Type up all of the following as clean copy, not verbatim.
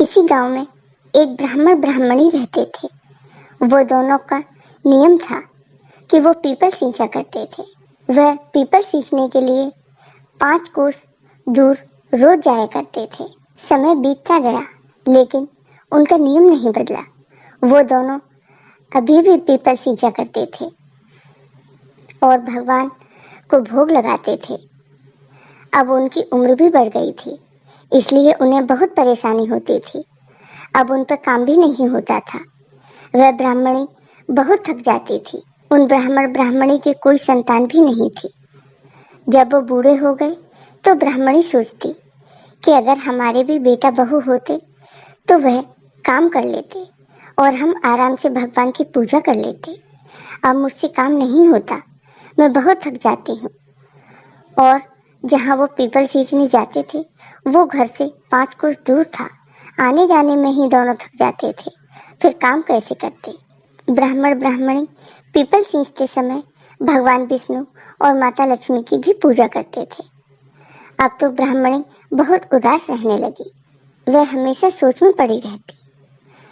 किसी गांव में एक ब्राह्मण ब्राह्मणी रहते थे। वो दोनों का नियम था कि वो पीपल सींचा करते थे। वह पीपल सींचने के लिए 5 कोस दूर रोज जाया करते थे। समय बीतता गया लेकिन उनका नियम नहीं बदला। वो दोनों अभी भी पीपल सींचा करते थे और भगवान को भोग लगाते थे। अब उनकी उम्र भी बढ़ गई थी, इसलिए उन्हें बहुत परेशानी होती थी। अब उन पर काम भी नहीं होता था। वह ब्राह्मणी बहुत थक जाती थी। उन ब्राह्मण ब्राह्मणी की कोई संतान भी नहीं थी। जब वो बूढ़े हो गए तो ब्राह्मणी सोचती कि अगर हमारे भी बेटा बहू होते तो वह काम कर लेते और हम आराम से भगवान की पूजा कर लेते। अब मुझसे काम नहीं होता, मैं बहुत थक जाती हूँ। और जहाँ वो पीपल सींचने जाते थे वो घर से 5 कोस दूर था। आने जाने में ही दोनों थक जाते थे, फिर काम कैसे करते। ब्राह्मण ब्राह्मणी पीपल सींचते समय भगवान विष्णु और माता लक्ष्मी की भी पूजा करते थे। अब तो ब्राह्मणी बहुत उदास रहने लगी। वह हमेशा सोच में पड़ी रहती।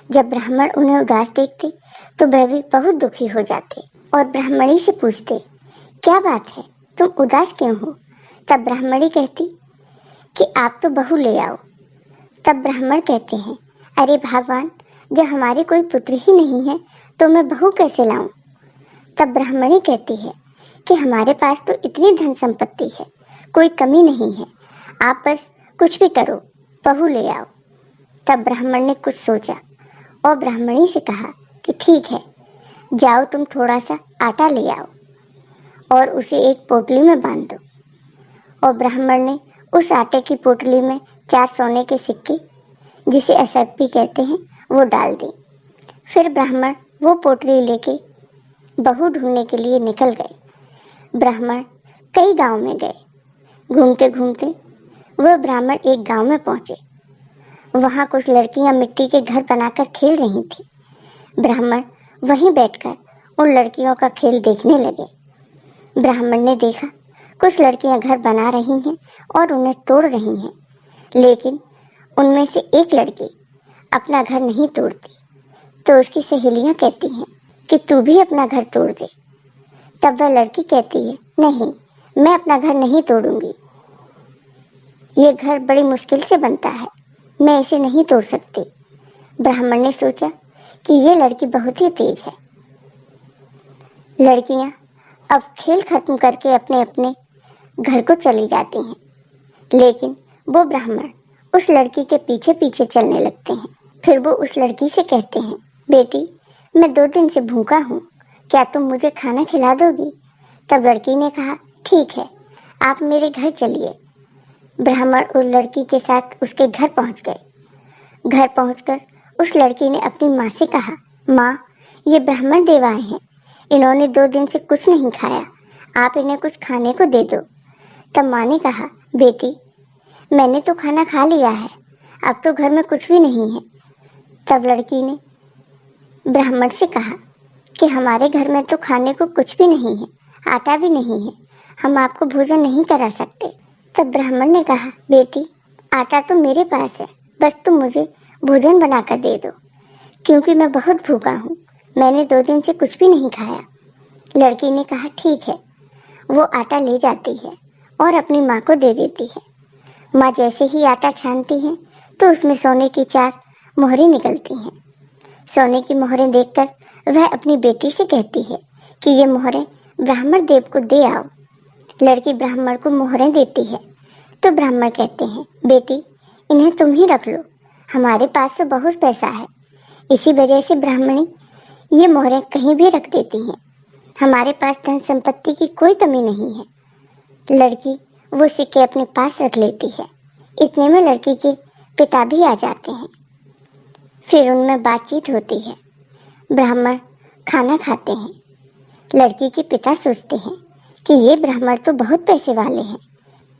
जब ब्राह्मण उन्हें उदास देखते तो वह भी बहुत दुखी हो जाते और ब्राह्मणी से पूछते, क्या बात है, तुम उदास क्यों हो। तब ब्राह्मणी कहती कि आप तो बहू ले आओ। तब ब्राह्मण कहते हैं, अरे भगवान, जब हमारी कोई पुत्र ही नहीं है तो मैं बहू कैसे लाऊं। तब ब्राह्मणी कहती है कि हमारे पास तो इतनी धन संपत्ति है, कोई कमी नहीं है, आप बस कुछ भी करो, बहू ले आओ। तब ब्राह्मण ने कुछ सोचा और ब्राह्मणी से कहा कि ठीक है, जाओ तुम थोड़ा सा आटा ले आओ और उसे एक पोटली में बांध दो। और ब्राह्मण ने उस आटे की पोटली में 4 सोने के सिक्के, जिसे असरपी कहते हैं, वो डाल दी। फिर ब्राह्मण वो पोटली लेके बहू ढूंढने के लिए निकल गए। ब्राह्मण कई गांव में गए। घूमते घूमते वह ब्राह्मण एक गांव में पहुंचे। वहां कुछ लड़कियां मिट्टी के घर बनाकर खेल रही थी। ब्राह्मण वहीं बैठकर उन लड़कियों का खेल देखने लगे। ब्राह्मण ने देखा कुछ लड़कियां घर बना रही हैं और उन्हें तोड़ रही हैं, लेकिन उनमें से एक लड़की अपना घर नहीं तोड़ती। तो उसकी सहेलियां कहती हैं कि तू भी अपना घर तोड़ दे। तब वह लड़की कहती है, नहीं, मैं अपना घर नहीं तोड़ूंगी। ये घर बड़ी मुश्किल से बनता है, मैं इसे नहीं तोड़ सकती। ब्राह्मण ने सोचा कि ये लड़की बहुत ही तेज है। लड़कियां अब खेल खत्म करके अपने अपने घर को चली जाती हैं, लेकिन वो ब्राह्मण उस लड़की के पीछे पीछे चलने लगते हैं। फिर वो उस लड़की से कहते हैं, बेटी, मैं 2 दिन से भूखा हूँ, क्या तुम मुझे खाना खिला दोगी। तब लड़की ने कहा, ठीक है, आप मेरे घर चलिए। ब्राह्मण उस लड़की के साथ उसके घर पहुँच गए। घर पहुँचकर उस लड़की ने अपनी माँ से कहा, माँ, ये ब्राह्मण देव आए हैं, इन्होंने 2 दिन से कुछ नहीं खाया, आप इन्हें कुछ खाने को दे दो। तब माँ ने कहा, बेटी, मैंने तो खाना खा लिया है, अब तो घर में कुछ भी नहीं है। तब लड़की ने ब्राह्मण से कहा कि हमारे घर में तो खाने को कुछ भी नहीं है, आटा भी नहीं है, हम आपको भोजन नहीं करा सकते। तब ब्राह्मण ने कहा, बेटी, आटा तो मेरे पास है, बस तुम मुझे भोजन बनाकर दे दो, क्योंकि मैं बहुत भूखा हूँ, मैंने 2 दिन से कुछ भी नहीं खाया। लड़की ने कहा, ठीक है। वो आटा ले जाती है और अपनी माँ को दे देती है। माँ जैसे ही आटा छानती हैं तो उसमें सोने की 4 मोहरें निकलती हैं। सोने की मोहरें देखकर वह अपनी बेटी से कहती है कि ये मोहरें ब्राह्मण देव को दे आओ। लड़की ब्राह्मण को मोहरें देती है तो ब्राह्मण कहते हैं, बेटी, इन्हें तुम ही रख लो, हमारे पास तो बहुत पैसा है। इसी वजह से ब्राह्मणी ये मोहरें कहीं भी रख देती हैं, हमारे पास धन संपत्ति की कोई कमी नहीं है। लड़की वो सिक्के अपने पास रख लेती है। इतने में लड़की के पिता भी आ जाते हैं। फिर उनमें बातचीत होती है। ब्राह्मण खाना खाते हैं। लड़की के पिता सोचते हैं कि ये ब्राह्मण तो बहुत पैसे वाले हैं।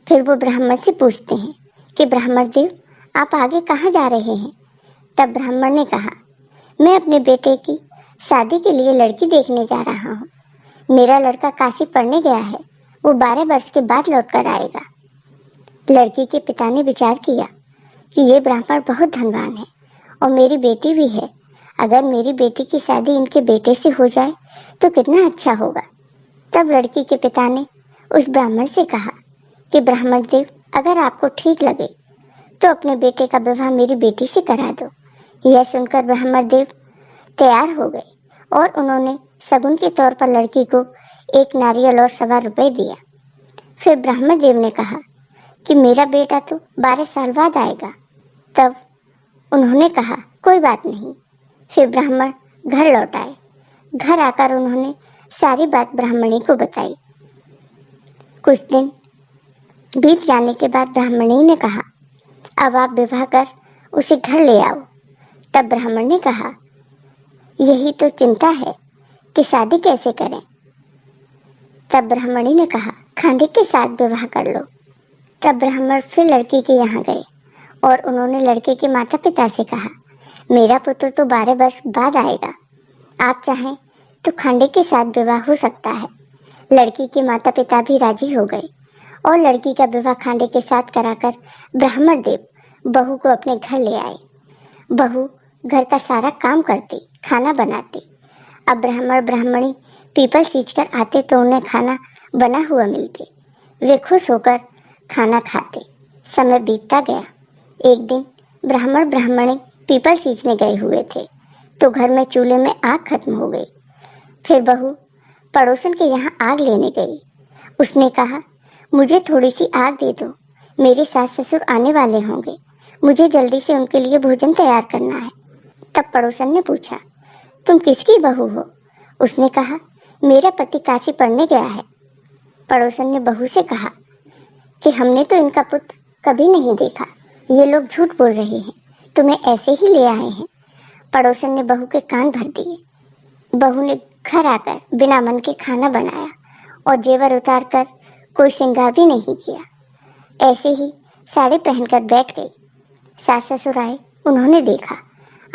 फिर वो ब्राह्मण से पूछते हैं कि ब्राह्मण देव, आप आगे कहाँ जा रहे हैं। तब ब्राह्मण ने कहा, मैं अपने बेटे की शादी के लिए लड़की देखने जा रहा हूँ। मेरा लड़का काशी पढ़ने गया है, वो 12 वर्ष के बाद लौट कर आएगा। लड़की के पिता ने विचार किया कि ये ब्राह्मण बहुत धनवान है, और मेरी बेटी भी है। अगर मेरी बेटी की शादी इनके बेटे से हो जाए तो कितना अच्छा होगा। तब लड़की के पिता ने उस ब्राह्मण से कहा कि ब्राह्मण देव, अगर आपको ठीक लगे तो अपने बेटे का विवाह मेरी बेटी से करा दो। यह सुनकर ब्राह्मण देव तैयार हो गए और उन्होंने शगुन के तौर पर लड़की को 1 नारियल और 1.25 रुपए दिया। फिर ब्राह्मण देव ने कहा कि मेरा बेटा तो 12 साल बाद आएगा। तब उन्होंने कहा कोई बात नहीं। फिर ब्राह्मण घर लौट आए। घर आकर उन्होंने सारी बात ब्राह्मणी को बताई। कुछ दिन बीत जाने के बाद ब्राह्मणी ने कहा, अब आप विवाह कर उसे घर ले आओ। तब ब्राह्मण ने कहा, यही तो चिंता है कि शादी कैसे करें। तब ब्राह्मणी ने कहा, खांडे के साथ विवाह कर लो। तब ब्राह्मण फिर लड़की के यहाँ गए और उन्होंने लड़के के माता पिता से कहा, मेरा पुत्र तो 12 वर्ष बाद आएगा, आप चाहें तो खांडे के साथ विवाह हो सकता है। लड़की के माता पिता भी राजी हो गए और लड़की का विवाह खांडे के साथ कराकर ब्राह्मण देव बहू को अपने घर ले आए। बहू घर का सारा काम करती, खाना बनाती। अब ब्राह्मण ब्राह्मणी पीपल सींचकर आते तो उन्हें खाना बना हुआ मिलते। वे खुश होकर खाना खाते। समय बीतता गया। एक दिन ब्राह्मण ब्राह्मणी पीपल सींचने गए हुए थे तो घर में चूल्हे में आग खत्म हो गई। फिर बहू पड़ोसन के यहाँ आग लेने गई। उसने कहा, मुझे थोड़ी सी आग दे दो, मेरे सास ससुर आने वाले होंगे, मुझे जल्दी से उनके लिए भोजन तैयार करना है। तब पड़ोसन ने पूछा, तुम किसकी बहू हो? उसने कहा, मेरा पति काशी पढ़ने गया है। पड़ोसन ने बहू से कहा कि हमने तो इनका पुत्र कभी नहीं देखा, ये लोग झूठ बोल रहे हैं, तुम्हें ऐसे ही ले आए हैं। पड़ोसन ने बहू के कान भर दिए। बहू ने घर आकर बिना मन के खाना बनाया और जेवर उतार कर कोई श्रृंगार भी नहीं किया। ऐसे ही साड़ी पहनकर बैठ गई। सास ससुर आए, उन्होंने देखा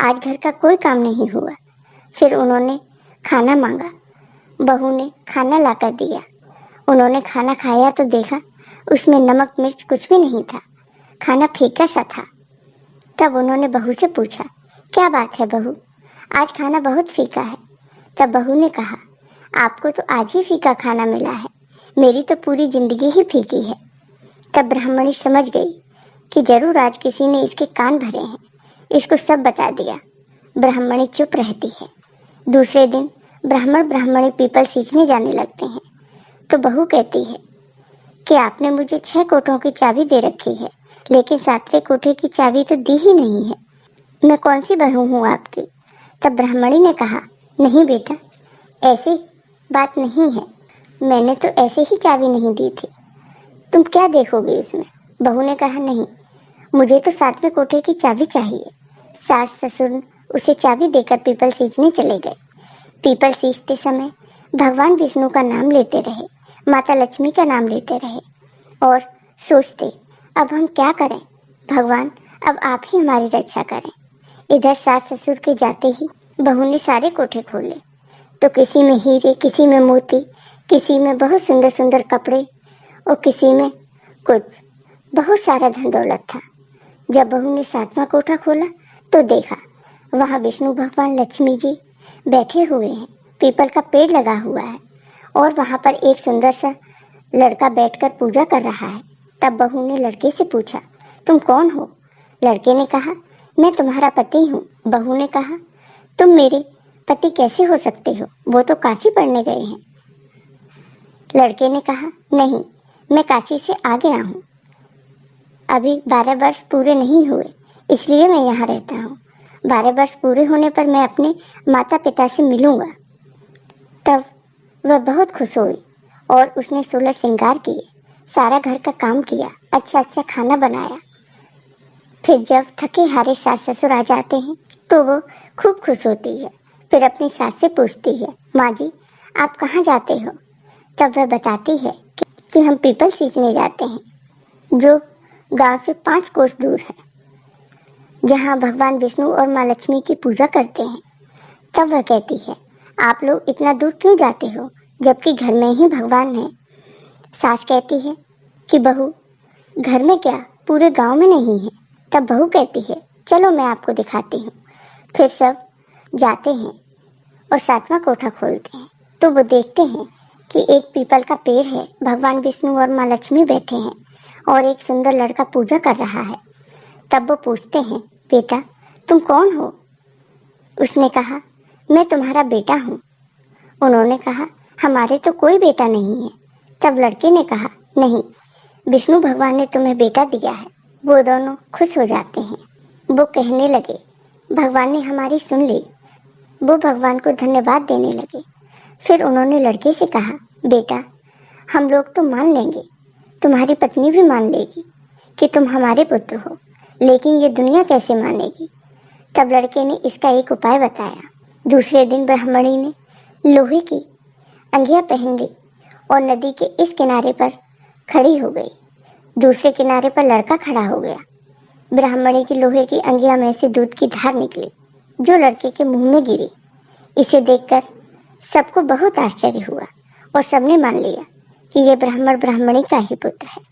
आज घर का कोई काम नहीं हुआ। फिर उन्होंने खाना मांगा। बहू ने खाना लाकर दिया। उन्होंने खाना खाया तो देखा उसमें नमक मिर्च कुछ भी नहीं था, खाना फीका सा था। तब उन्होंने बहू से पूछा, क्या बात है बहू, आज खाना बहुत फीका है। तब बहू ने कहा, आपको तो आज ही फीका खाना मिला है, मेरी तो पूरी जिंदगी ही फीकी है। तब ब्राह्मणी समझ गई कि जरूर आज किसी ने इसके कान भरे हैं, इसको सब बता दिया। ब्राह्मणी चुप रहती है। दूसरे दिन ब्राह्मण ब्राह्मणी पीपल सींचने जाने लगते हैं तो बहू कहती है कि आपने मुझे 6 कोठों की चाबी दे रखी है, लेकिन 7वें कोठे की चाबी तो दी ही नहीं है, मैं कौन सी बहू हूँ आपकी? तब ब्राह्मणी ने कहा, नहीं बेटा, ऐसी बात नहीं है, मैंने तो ऐसे ही चाबी नहीं दी थी, तुम क्या देखोगे इसमें? बहू ने कहा, नहीं, मुझे तो 7वें कोठे की चाबी चाहिए। सास ससुर उसे चाबी देकर पीपल सींचने चले गए। पीपल सींचते समय भगवान विष्णु का नाम लेते रहे, माता लक्ष्मी का नाम लेते रहे और सोचते, अब हम क्या करें भगवान, अब आप ही हमारी रक्षा करें। इधर सास ससुर के जाते ही बहू ने सारे कोठे खोले तो किसी में हीरे, किसी में मोती, किसी में बहुत सुंदर सुंदर कपड़े और किसी में कुछ बहुत सारा धन दौलत था। जब बहू ने 7वां कोठा खोला तो देखा वहाँ विष्णु भगवान, लक्ष्मी जी बैठे हुए हैं, पीपल का पेड़ लगा हुआ है और वहाँ पर एक सुंदर सा लड़का बैठकर पूजा कर रहा है। तब बहू ने लड़के से पूछा, तुम कौन हो? लड़के ने कहा, मैं तुम्हारा पति हूँ। बहू ने कहा, तुम मेरे पति कैसे हो सकते हो, वो तो काशी पढ़ने गए हैं। लड़के ने कहा, नहीं, मैं काशी से आ गया हूँ, अभी 12 वर्ष पूरे नहीं हुए, इसलिए मैं यहाँ रहता हूँ। 12 वर्ष पूरे होने पर मैं अपने माता पिता से मिलूंगा। तब वह बहुत खुश हुई और उसने 16 श्रृंगार किए, सारा घर का काम किया, अच्छा अच्छा खाना बनाया। फिर जब थके हारे सास ससुर आ जाते हैं तो वो खूब खुश होती है। फिर अपनी सास से पूछती है, माँ जी आप कहाँ जाते हो? तब वह बताती है कि हम पीपल सींचने जाते हैं, जो गांव से 5 कोस दूर है, जहाँ भगवान विष्णु और माँ लक्ष्मी की पूजा करते हैं। तब वह कहती है, आप लोग इतना दूर क्यों जाते हो जबकि घर में ही भगवान है? सास कहती है कि बहू, घर में क्या, पूरे गांव में नहीं है। तब बहू कहती है, चलो मैं आपको दिखाती हूँ। फिर सब जाते हैं और 7वां कोठा खोलते हैं तो वो देखते हैं कि एक पीपल का पेड़ है, भगवान विष्णु और माँ लक्ष्मी बैठे हैं और एक सुंदर लड़का पूजा कर रहा है। तब वो पूछते हैं, बेटा तुम कौन हो? उसने कहा, मैं तुम्हारा बेटा हूँ। उन्होंने कहा, हमारे तो कोई बेटा नहीं है। तब लड़के ने कहा, नहीं, विष्णु भगवान ने तुम्हें बेटा दिया है। वो दोनों खुश हो जाते हैं। वो कहने लगे, भगवान ने हमारी सुन ली। वो भगवान को धन्यवाद देने लगे। फिर उन्होंने लड़के से कहा, बेटा हम लोग तो मान लेंगे, तुम्हारी पत्नी भी मान लेगी कि तुम हमारे पुत्र हो, लेकिन ये दुनिया कैसे मानेगी? तब लड़के ने इसका एक उपाय बताया। दूसरे दिन ब्राह्मणी ने लोहे की अंगियां पहन ली और नदी के इस किनारे पर खड़ी हो गई। दूसरे किनारे पर लड़का खड़ा हो गया। ब्राह्मणी की लोहे की अंगिया में से दूध की धार निकली जो लड़के के मुंह में गिरी। इसे देखकर सबको बहुत आश्चर्य हुआ और सबने मान लिया कि यह ब्राह्मण ब्राह्मणी का ही पुत्र है।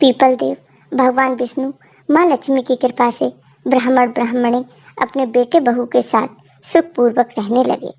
पीपल देव, भगवान विष्णु, माँ लक्ष्मी की कृपा से ब्राह्मण ब्राह्मणी अपने बेटे बहू के साथ सुखपूर्वक रहने लगे।